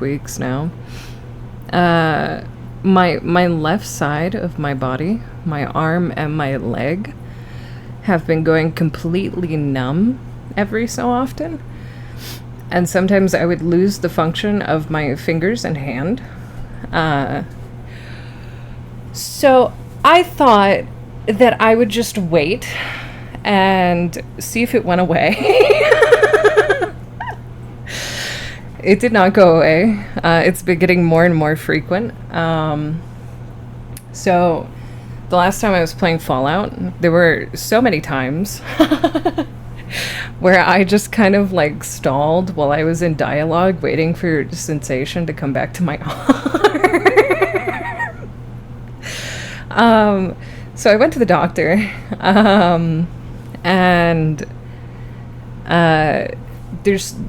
weeks now. My left side of my body, my arm and my leg, have been going completely numb every so often. And sometimes I would lose the function of my fingers and hand. So I thought that I would just wait and see if it went away. It did not go away. It's been getting more and more frequent. So the last time I was playing Fallout, there were so many times where I just kind of like stalled while I was in dialogue, waiting for sensation to come back to my arm. So I went to the doctor, and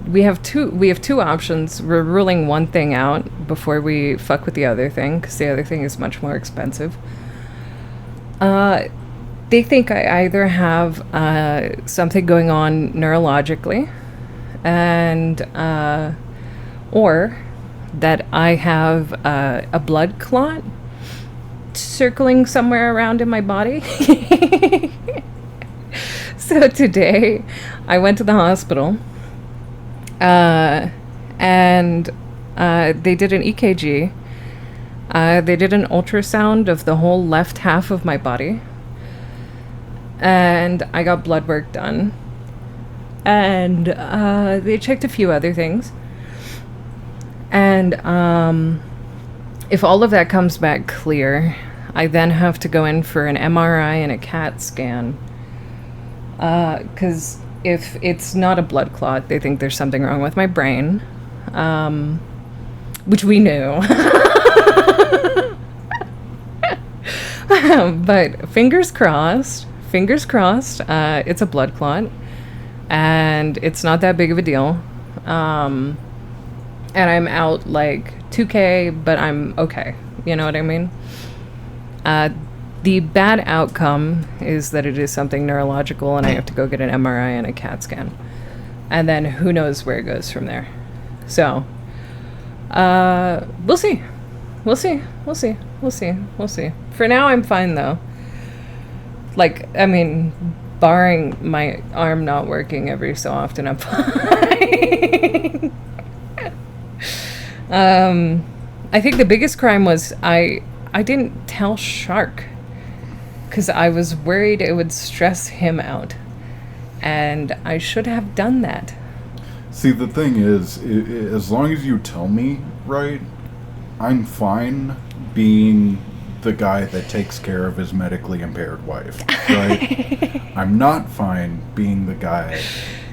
we have two options. We're ruling one thing out before we fuck with the other thing, because the other thing is much more expensive. They think I either have something going on neurologically, and or that I have a blood clot circling somewhere around in my body. So today I went to the hospital, and they did an EKG. They did an ultrasound of the whole left half of my body, and I got blood work done, and they checked a few other things, and if all of that comes back clear, I then have to go in for an MRI and a CAT scan, because if it's not a blood clot, they think there's something wrong with my brain, which we knew. But fingers crossed, it's a blood clot, and it's not that big of a deal. And I'm out like 2K, but I'm okay. You know what I mean? The bad outcome is that it is something neurological, and I have to go get an MRI and a CAT scan. And then who knows where it goes from there. So, we'll see. We'll see. For now, I'm fine, though. Like, I mean, barring my arm not working every so often, I'm fine. I think the biggest crime was I didn't tell Shark, because I was worried it would stress him out, and I should have done that. See, the thing is, as long as you tell me, right, I'm fine being the guy that takes care of his medically impaired wife, right? I'm not fine being the guy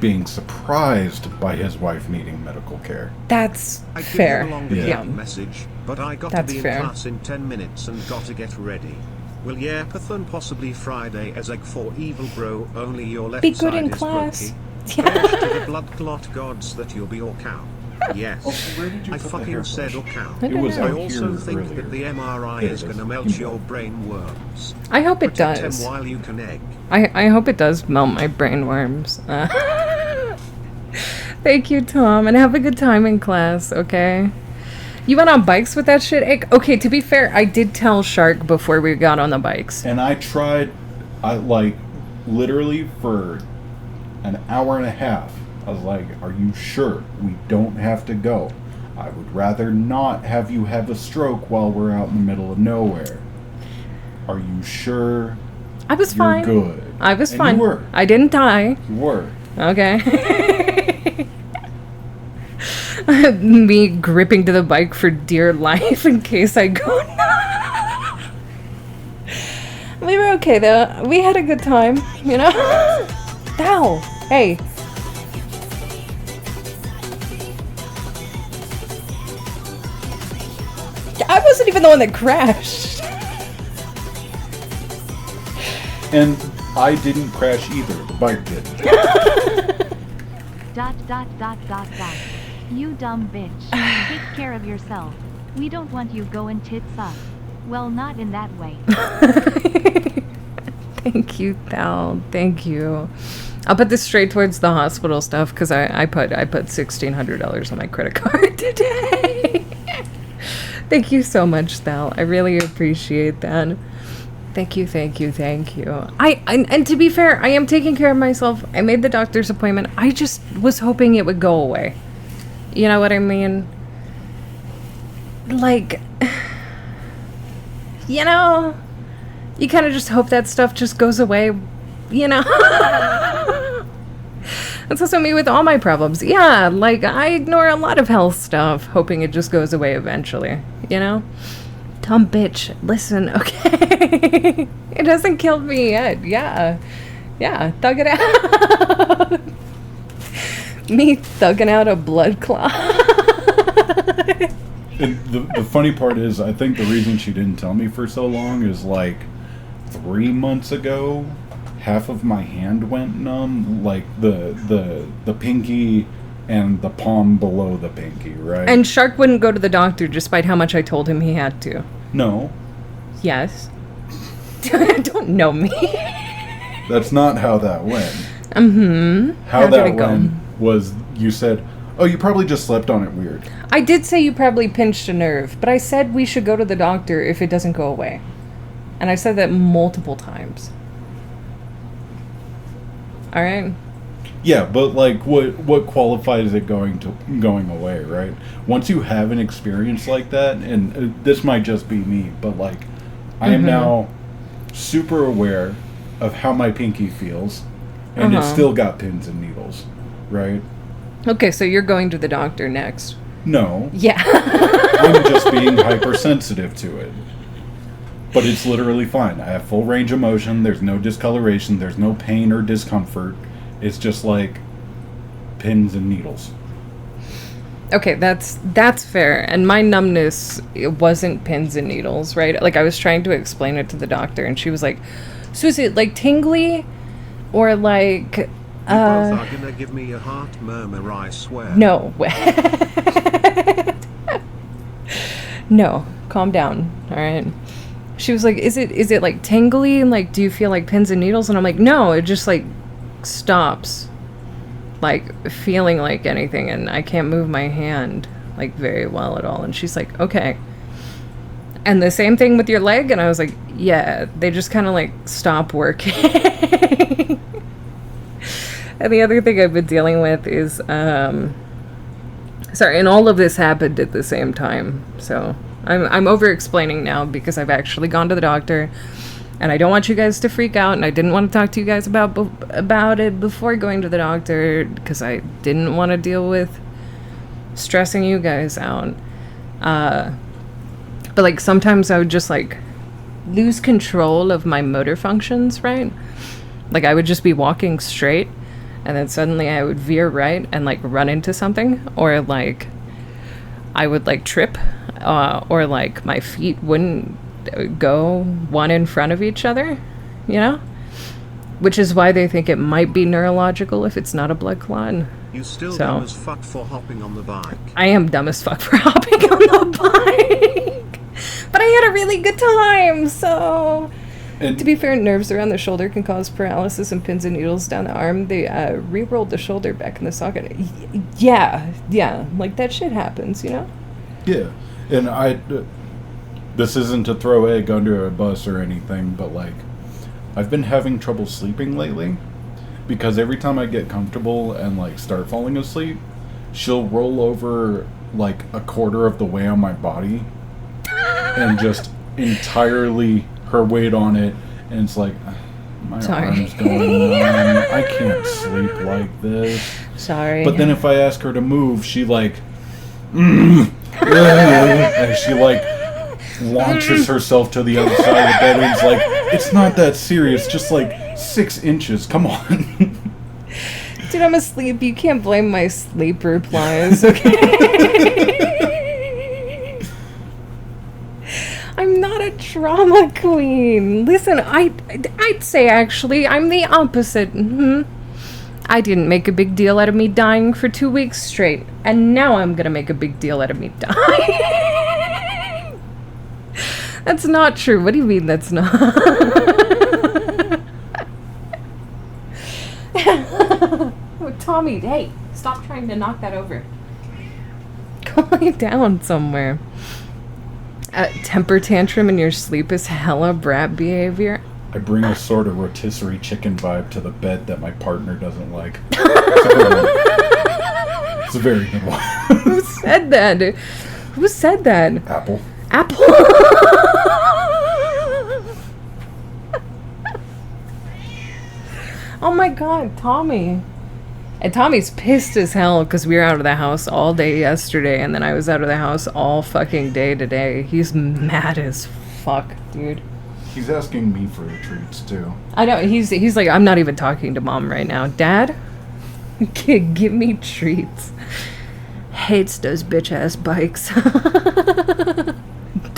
being surprised by his wife needing medical care. That's fair. Yeah. Message, but I got to be in class in 10 minutes and got to get ready. Will Yerpathon possibly Friday as egg for evil bro? Only your left be good side in is class. Prayers to the blood clot gods that you'll be your cow. Yes, where did you I put fucking said or cow. It was I out also here think earlier. that the MRI is gonna melt your brain worms. I hope it Protect does. him while you can egg. I hope it does melt my brain worms. Thank you, Tom, and have a good time in class, okay? You went on bikes with that shit? Okay, to be fair, I did tell Shark before we got on the bikes. And I tried, literally for an hour and a half. I was like, are you sure we don't have to go? I would rather not have you have a stroke while we're out in the middle of nowhere. Are you sure? I was you're fine. Good. I was and fine. You were. I didn't die. You were. Okay. Me gripping to the bike for dear life in case I go. We were okay though. We had a good time, you know? Ow! Hey. I wasn't even the one that crashed. And I didn't crash either. The bike did. ... You dumb bitch. Take care of yourself. We don't want you going tits up. Well, not in that way. Thank you, Thal. Thank you. I'll put this straight towards the hospital stuff because I put $1,600 on my credit card today. Thank you so much, Sal. I really appreciate that. Thank you, thank you, thank you. And to be fair, I am taking care of myself. I made the doctor's appointment. I just was hoping it would go away. You know what I mean? Like, you know, you kind of just hope that stuff just goes away, you know? That's also me with all my problems. Yeah, like, I ignore a lot of health stuff, hoping it just goes away eventually, you know? Dumb bitch. Listen, okay? It hasn't killed me yet. Yeah. Yeah, thug it out. Me thugging out a blood clot. And the funny part is, I think the reason she didn't tell me for so long is, like, 3 months ago, half of my hand went numb, like the pinky and the palm below the pinky, right? And Shark wouldn't go to the doctor despite how much I told him he had to. No. Yes. Don't know me. That's not how that went. Mm-hmm. How that went was, you said, oh, you probably just slept on it weird. I did say you probably pinched a nerve, but I said we should go to the doctor if it doesn't go away. And I said that multiple times. All right? Yeah, but like, what qualifies it going away, right? Once you have an experience like that, and this might just be me, but like, I am now super aware of how my pinky feels, and it's still got pins and needles, right? Okay, so you're going to the doctor next. No. Yeah. I'm just being hypersensitive to it. But it's literally fine. I have full range of motion. There's no discoloration. There's no pain or discomfort. It's just like pins and needles. Okay, that's fair. And my numbness, it wasn't pins and needles, right? Like, I was trying to explain it to the doctor, and she was like, so is it like tingly or like... You both are gonna give me a heart murmur, I swear. No. No, calm down, all right? She was like, is it like tingly, and like, do you feel like pins and needles? And I'm like, no, it just like stops like feeling like anything, and I can't move my hand like very well at all. And she's like, okay. And the same thing with your leg? And I was like, yeah, they just kind of like stop working. And the other thing I've been dealing with is sorry, and all of this happened at the same time, so I'm over explaining now because I've actually gone to the doctor, and I don't want you guys to freak out, and I didn't want to talk to you guys about it before going to the doctor because I didn't want to deal with stressing you guys out. But like sometimes I would just like lose control of my motor functions, right? Like I would just be walking straight, and then suddenly I would veer right and like run into something, or like I would like trip, or like my feet wouldn't go one in front of each other, you know? Which is why they think it might be neurological if it's not a blood clot. You still dumb as fuck for hopping on the bike. I am dumb as fuck for hopping on the bike. But I had a really good time, so... And to be fair, nerves around the shoulder can cause paralysis, and pins and needles down the arm. They re-rolled the shoulder back in the socket. Yeah, like that shit happens, you know? Yeah, and this isn't to throw egg under a bus or anything, but like, I've been having trouble sleeping lately, because every time I get comfortable and like start falling asleep, she'll roll over like a quarter of the way on my body, and just entirely her weight on it, and it's like, my arm's going numb. I can't sleep like this. Sorry. But then if I ask her to move, she like, and she like launches herself to the other side of the bed, and it's like, it's not that serious, just like 6 inches, come on. Dude, I'm asleep. You can't blame my sleep replies, okay? I'm not a drama queen. Listen, I'd say actually I'm the opposite. I didn't make a big deal out of me dying for 2 weeks straight, and now I'm gonna make a big deal out of me dying. That's not true. What do you mean that's not? Oh, Tommy, hey, stop trying to knock that over. Go lay down somewhere. A temper tantrum in your sleep is hella brat behavior. I bring a sort of rotisserie chicken vibe to the bed that my partner doesn't like. It's a very good one. Who said that? Who said that? Apple. Apple. Oh my god, Tommy. And Tommy's pissed as hell because we were out of the house all day yesterday, and then I was out of the house all fucking day today. He's mad as fuck, dude. He's asking me for the treats too. I know, he's like, I'm not even talking to Mom right now. Dad? Give me treats. Hates those bitch ass bikes.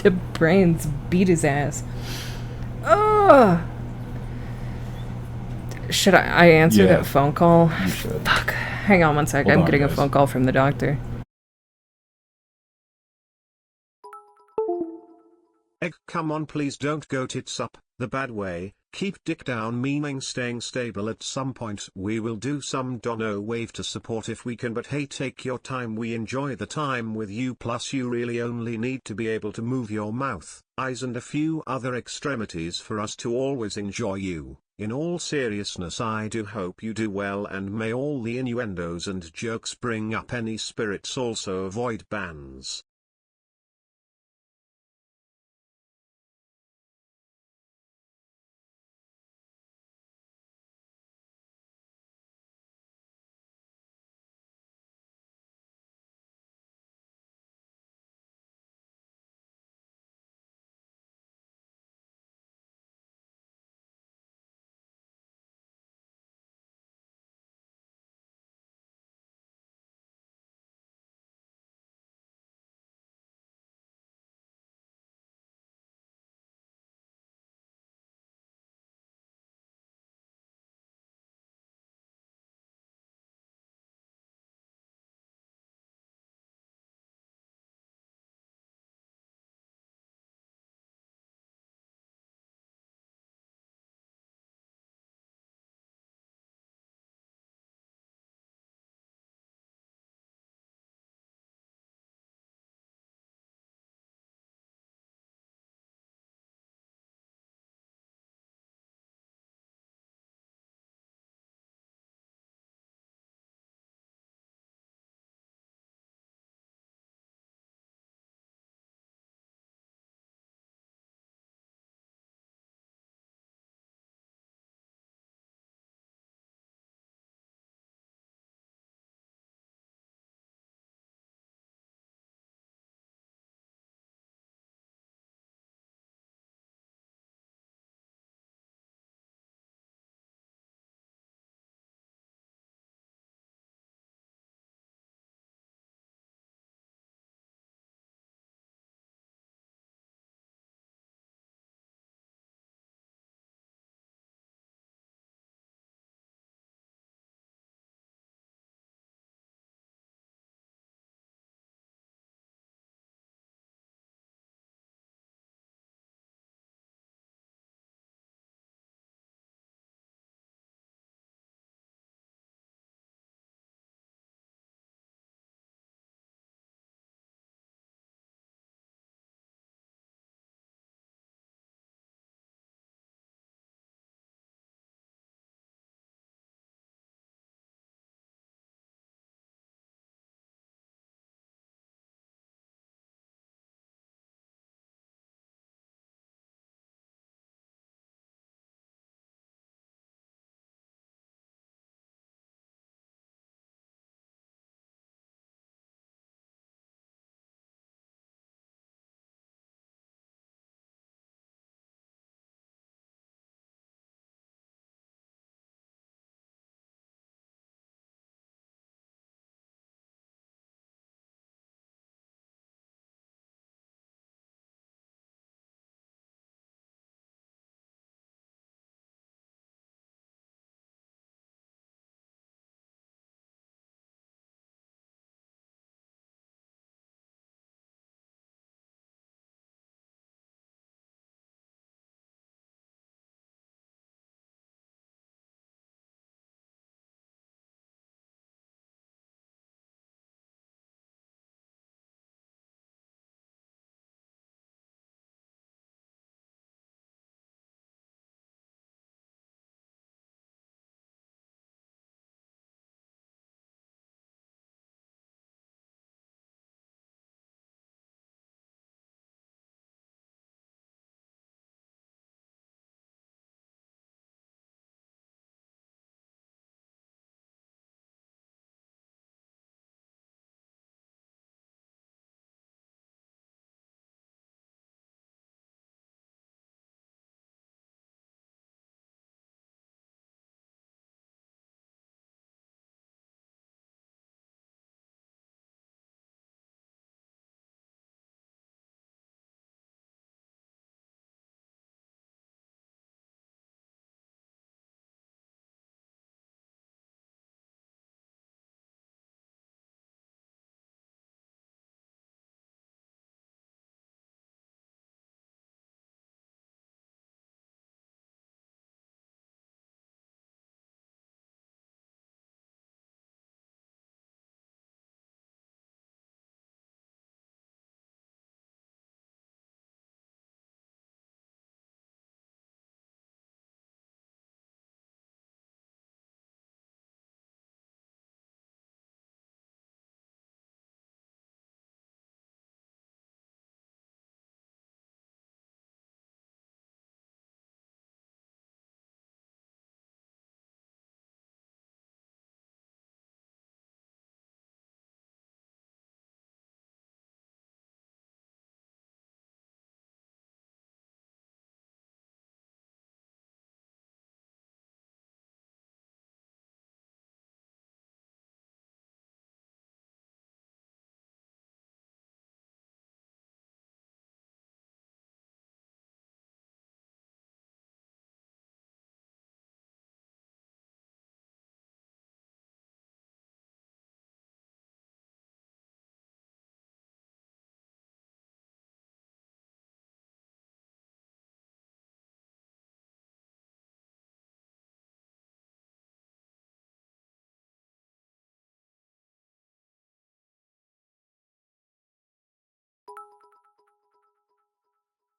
The brains beat his ass. Ugh. Should I answer that phone call? You should. Fuck. Hang on one sec. Hold I'm on, getting guys. a phone call from the doctor. Egg, come on, please don't go tits up, the bad way. Keep dick down, meaning staying stable. At some point we will do some dono wave to support if we can, but hey, take your time. We enjoy the time with you, plus you really only need to be able to move your mouth, eyes and a few other extremities for us to always enjoy you. In all seriousness, I do hope you do well, and may all the innuendos and jokes bring up any spirits. Also avoid bans.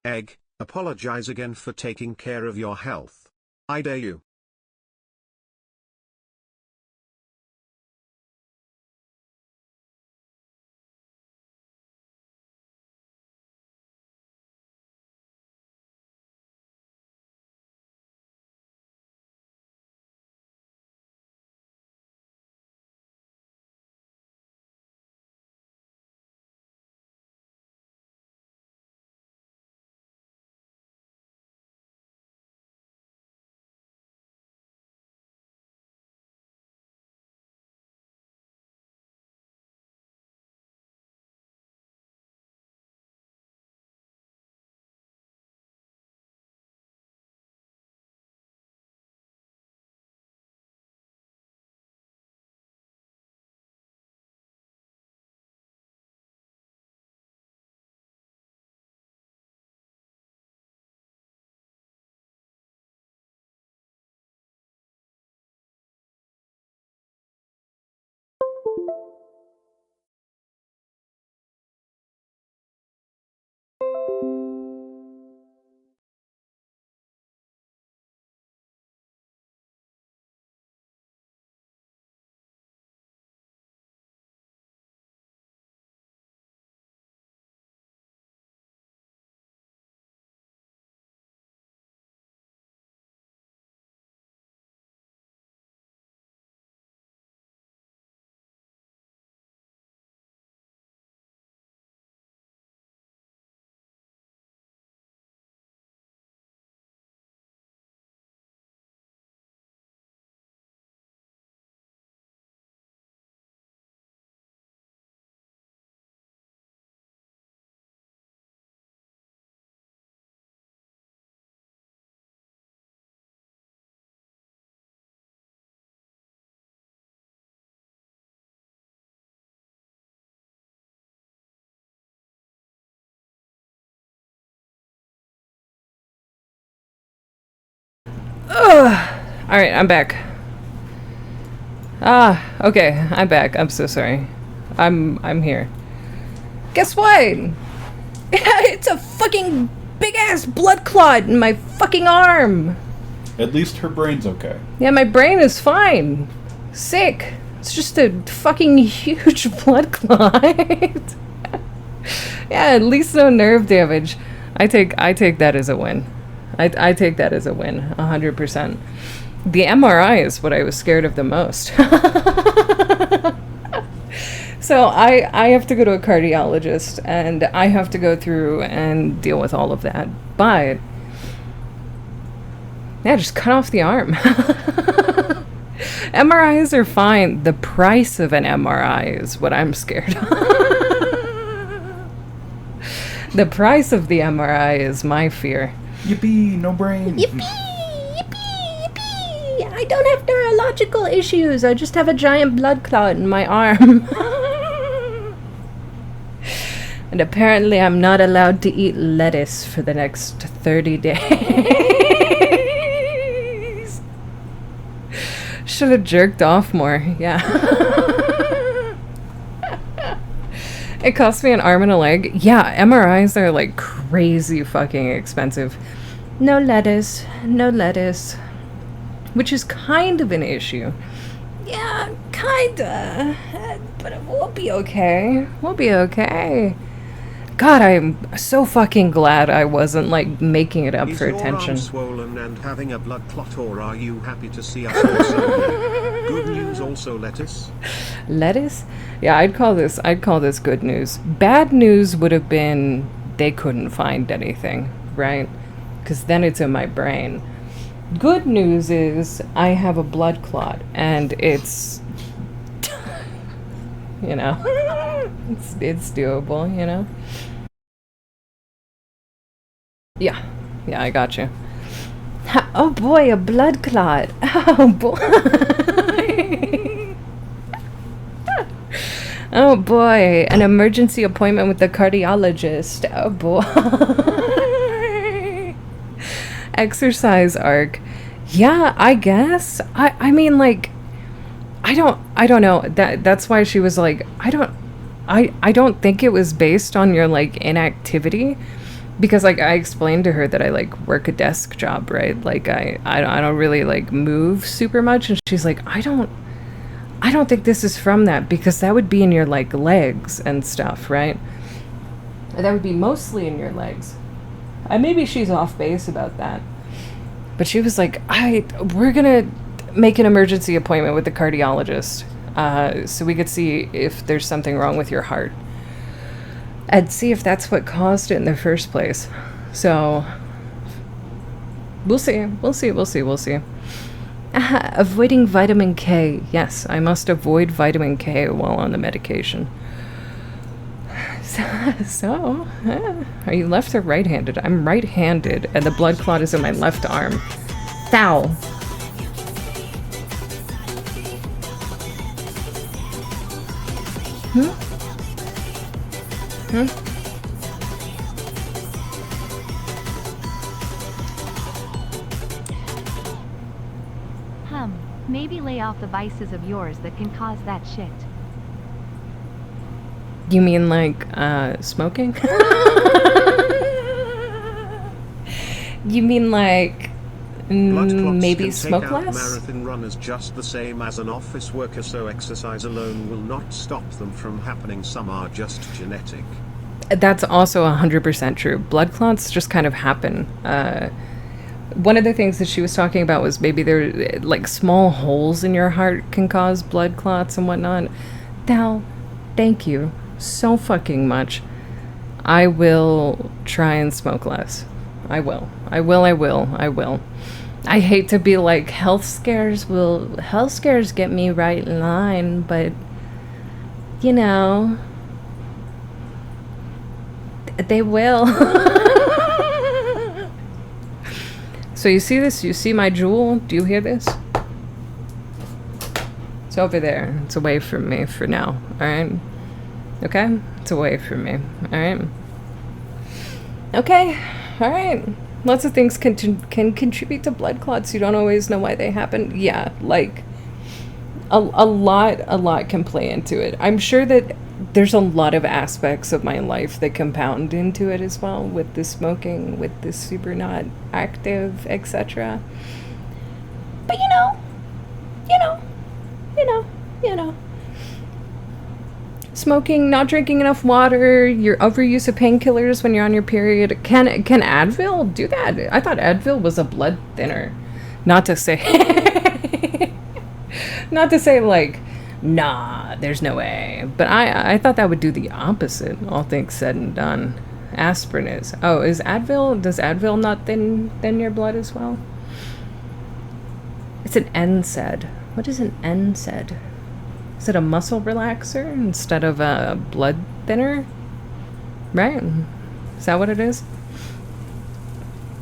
Egg, apologize again for taking care of your health. I dare you. Alright, I'm back. Okay, I'm back. I'm so sorry. I'm here. Guess what? It's a fucking big ass blood clot in my fucking arm. At least her brain's okay. Yeah, my brain is fine. Sick. It's just a fucking huge blood clot. Yeah, at least no nerve damage. I take that as a win. I take that as a win, 100%. The MRI is what I was scared of the most. So I have to go to a cardiologist, and I have to go through and deal with all of that. But yeah, just cut off the arm. MRIs are fine. The price of an MRI is what I'm scared of. The price of the MRI is my fear. Yippee, no brain. Yippee! Yippee! Yippee! I don't have neurological issues. I just have a giant blood clot in my arm. And apparently I'm not allowed to eat lettuce for the next 30 days. Should have jerked off more. Yeah. It cost me an arm and a leg. Yeah, MRIs are like crazy fucking expensive. No lettuce. No lettuce. Which is kind of an issue. Yeah, kinda. But we'll be okay. We'll be okay. God, I'm so fucking glad I wasn't like making it up for attention. Is your arm swollen and having a blood clot, or are you happy to see us also? Good news also lettuce. Lettuce? Yeah, I'd call this good news. Bad news would have been they couldn't find anything, right? Because then it's in my brain. Good news is I have a blood clot, and it's you know, it's doable, you know. Yeah, I got you. Oh boy, a blood clot. Oh boy. Oh boy, an emergency appointment with the cardiologist. Oh boy. Exercise arc. Yeah, I guess. I mean, like, I don't know. That's why she was like, I don't think it was based on your like inactivity, because like I explained to her that I like work a desk job, right? Like I don't really like move super much, and she's like, I don't think this is from that, because that would be in your like legs and stuff, right? That would be mostly in your legs. Maybe she's off base about that, but she was like, we're gonna make an emergency appointment with the cardiologist, so we could see if there's something wrong with your heart and see if that's what caused it in the first place. So we'll see. Avoiding vitamin K. Yes, I must avoid vitamin K while on the medication. So, are you left or right-handed? I'm right-handed, and the blood clot is in my left arm. Thou. Maybe lay off the vices of yours that can cause that shit. You mean like smoking? You mean like maybe smoke less? Marathon runners just the same as an office worker, so exercise alone will not stop them from happening. Some are just genetic. That's also 100% true. Blood clots just kind of happen. One of the things that she was talking about was maybe there, like, small holes in your heart can cause blood clots and whatnot. Now, thank you so fucking much. I will try and smoke less. I will. I hate to be like, health scares get me right in line, but, you know, they will. So you see this? You see my jewel? Do you hear this? It's over there. It's away from me for now. Alright? Okay? It's away from me. Alright? Okay. Alright. Lots of things can contribute to blood clots. You don't always know why they happen. Yeah, like, a lot can play into it. I'm sure that there's a lot of aspects of my life that compound into it as well, with the smoking, with the super not active, etc. But you know, smoking, not drinking enough water, your overuse of painkillers when you're on your period. Can Advil do that? I thought Advil was a blood thinner. Not to say like, nah, there's no way. But I thought that would do the opposite, all things said and done. Aspirin is. Oh, does Advil not thin your blood as well? It's an NSAID. What is an NSAID? Is it a muscle relaxer instead of a blood thinner? Right? Is that what it is?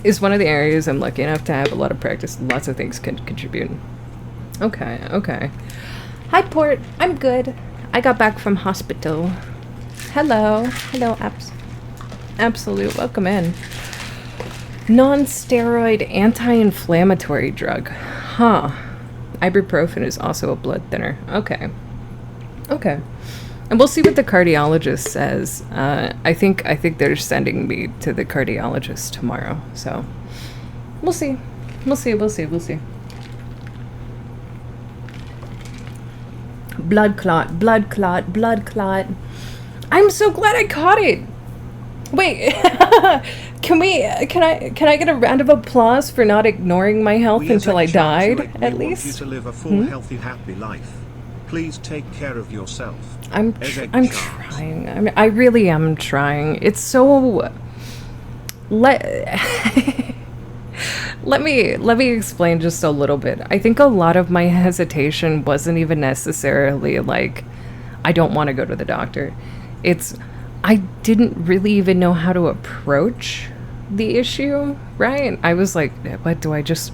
It's one of the areas I'm lucky enough to have a lot of practice. Lots of things can contribute. Okay. Hi, Port. I'm good. I got back from hospital. Hello, Absolute. Welcome in. Non-steroid anti-inflammatory drug. Huh. Ibuprofen is also a blood thinner. Okay. And we'll see what the cardiologist says. I think they're sending me to the cardiologist tomorrow. So we'll see. Blood clot. I'm so glad I caught it. Wait, can I get a round of applause for not ignoring my health until I died, at least? We want you to live a full, healthy, happy life. Please take care of yourself. I'm trying. I really am trying. It's so... Let me explain just a little bit. I think a lot of my hesitation wasn't even necessarily like, I don't want to go to the doctor. It's, I didn't really even know how to approach the issue, right? I was like, what, do I just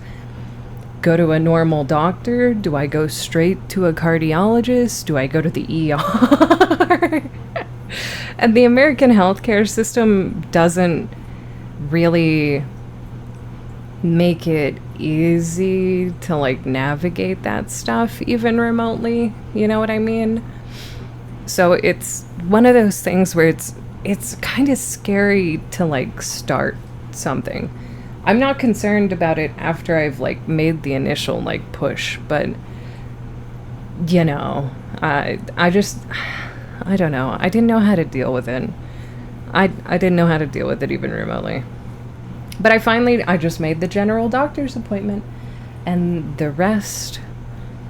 go to a normal doctor? Do I go straight to a cardiologist? Do I go to the ER? And the American healthcare system doesn't really make it easy to like navigate that stuff even remotely, you know what I mean? So it's one of those things where it's kind of scary to like start something. I'm not concerned about it after I've like made the initial like push, but you know, I don't know. I didn't know how to deal with it. I didn't know how to deal with it even remotely. But I just made the general doctor's appointment, and the rest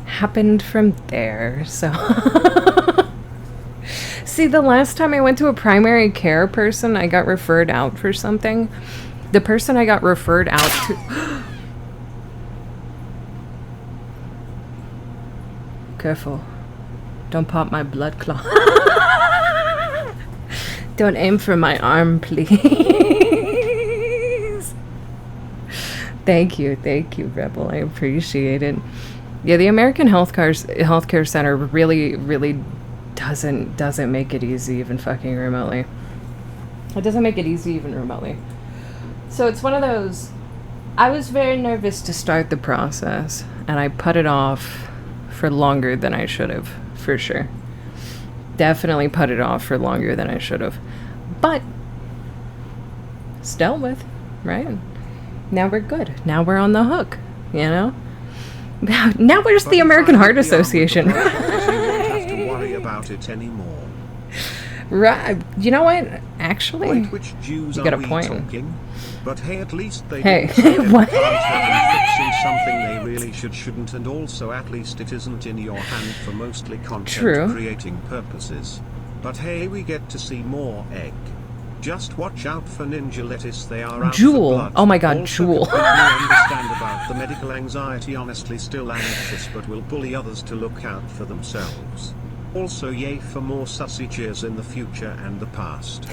happened from there. So see, the last time I went to a primary care person, I got referred out for something. The person I got referred out to... Careful. Don't pop my blood clot. Don't aim for my arm, please. Thank you, Rebel. I appreciate it. Yeah, the American Healthcare Center really doesn't make it easy even fucking remotely. It doesn't make it easy even remotely. So it's one of those, I was very nervous to start the process, and I put it off for longer than I should have, for sure. Definitely put it off for longer than I should have. But it's dealt with, right? Now we're good. Now we're on the hook, you know? Now where's the American Heart Association? You won't have to worry about it anymore. Right. You know what? Actually, Wait, which Jews you got are a we point. talking? But hey, at least they Hey, didn't say they what? can't have them fixing something they really shouldn't, and also at least it isn't in your hand for mostly content creating purposes. But hey, we get to see more egg. Just watch out for ninja lettuce, they are out Jewel. for blood. Oh my god, Also Jewel. completely understand about the medical anxiety, honestly still anxious, but will bully others to look out for themselves. Also yay for more sausages in the future and the past.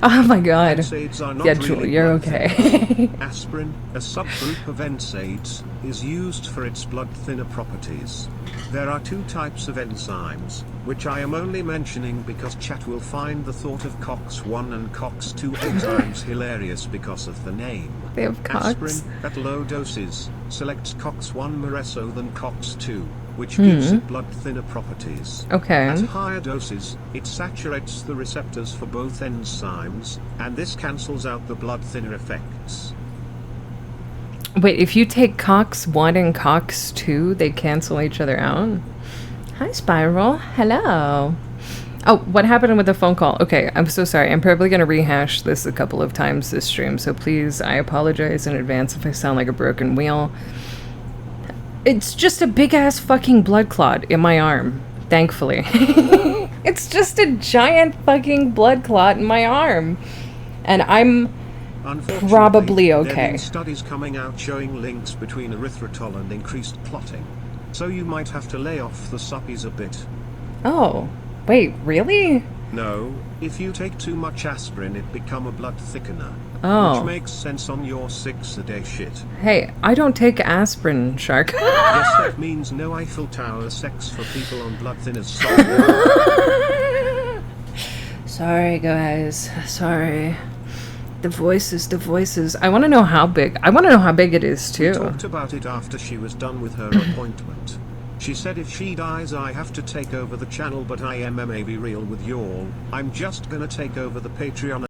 Oh my god. NSAIDs are not Yeah, really Jewel, you're blood okay. thinners. Aspirin, a subgroup of NSAIDs, is used for its blood thinner properties. There are two types of enzymes, which I am only mentioning because chat will find the thought of COX-1 and COX-2 enzymes hilarious because of the name. They have Aspirin, COX. at low doses, selects COX-1 more so than COX-2, which gives it blood thinner properties. Okay. At higher doses, it saturates the receptors for both enzymes, and this cancels out the blood thinner effects. Wait, if you take COX-1 and COX-2, they cancel each other out? Hi, Spiral. Hello. Oh, what happened with the phone call? Okay, I'm so sorry. I'm probably going to rehash this a couple of times this stream, so please, I apologize in advance if I sound like a broken wheel. It's just a big-ass fucking blood clot in my arm, thankfully. It's just a giant fucking blood clot in my arm. And I'm probably okay. There have been studies coming out showing links between erythritol and increased clotting. So you might have to lay off the suppies a bit. Oh, wait, really? No, if you take too much aspirin it become a blood thickener. Oh. Which makes sense on your 6-a-day shit. Hey, I don't take aspirin, Shark. Yes, that means no Eiffel Tower sex for people on blood thinners. Sorry, guys. Sorry. The voices. I want to know how big. I want to know how big it is, We too. talked about it after she was done with her appointment. She said if she dies I have to take over the channel, but I am maybe real with y'all. I'm just gonna take over the Patreon